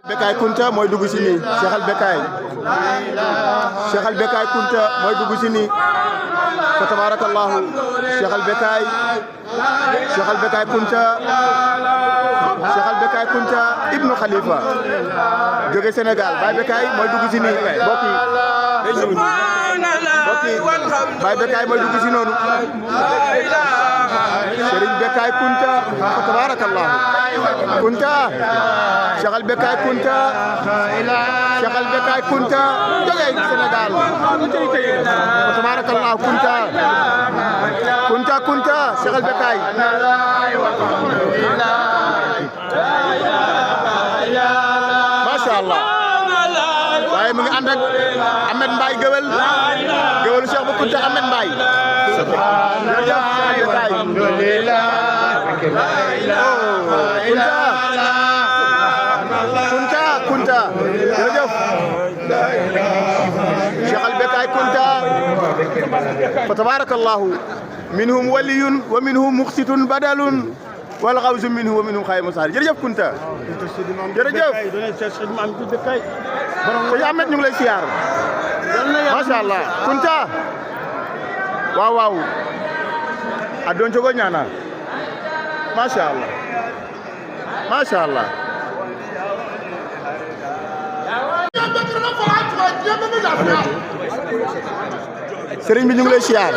Bekay Kunta mooy dugg si nii Cheikh Al Bekay Kunta mooy dugg si nii fa tabarakallahu Cheikh Al Bekay Kunta ibnu Khalifa jóge Sénégal Baye Bekay mooy dugg si nii mbokk yi Baye Bekay mooy dugg si noonu Serigne Bekay Kunta fa tabarakallahu Kunta Cheikh Al Bekay Kunta jóge Sénégal fa tabarakallahu Kunta Cheikh Al Bekay masha Allah waaye mu ngi ànd ak Ahmed Mbaye géwél Cheikh bu Kunta Ahmed Mbaye Kunta jërëjëf Cheikh Al Bekay Kunta fa tabarakallahu minhum waliyun wa minhum muqsitun badalun wal xawsu minhum wa minhum xaymu saar jërëjëf Kunta jërëjëf sëñ Ahmed ñu ngi lay siyaar masha Allah Kunta waaw a doon jogo ñaana masha Allah sëriñ bi ñu ngi lay siyaar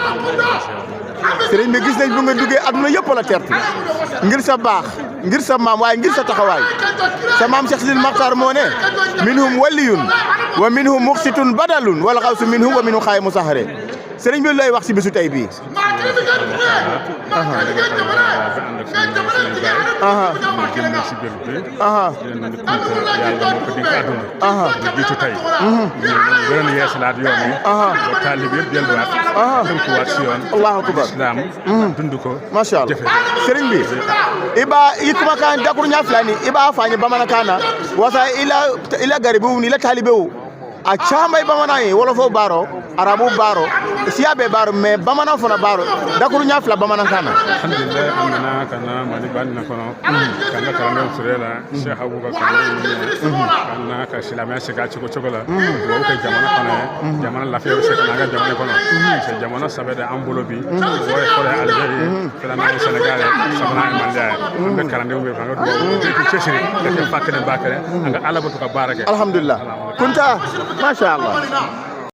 sëriñ bi gis nañ bu nga duggee adduna yëpp la tertu ngir sa baax ngir sa maam waaye ngir sa taxawaay sa maam Cheikh Sidil Makhtar moo ne minhum waliyun wa minhum muqsitun badalun wala xawsu minhum wa minhum xaay musaxare sëriñ bi lay wax si bisu tey bii jiitu tey gën a yeesalaat yoon yi taalib yëpp delluwaat tënkuwaat si yoon allahu akbar islam dund ko masha Allah sëriñ bi iba ikuma kan dakur nya flani iba fani bamana kana wasa ila garibu ni la talibewu a caman bamanan ye wolofo baro arabu baro siyabe baro mais bamanan fana baro dakuru nya fila bamanan kana alhamdulillah amana kana mali ban na kono kana kana surela cheikh abubakar kana ka silama sika chiko chokola wo ka jamana kana jamana lafiya se kana ga jamana kono se jamana sabede ambulo bi wo ko algerie fela na senegal sabana manja be karande be fanga do ko chesiri ke fakene bakare anga alabatu ka barake alhamdulillah Kunta masha Allah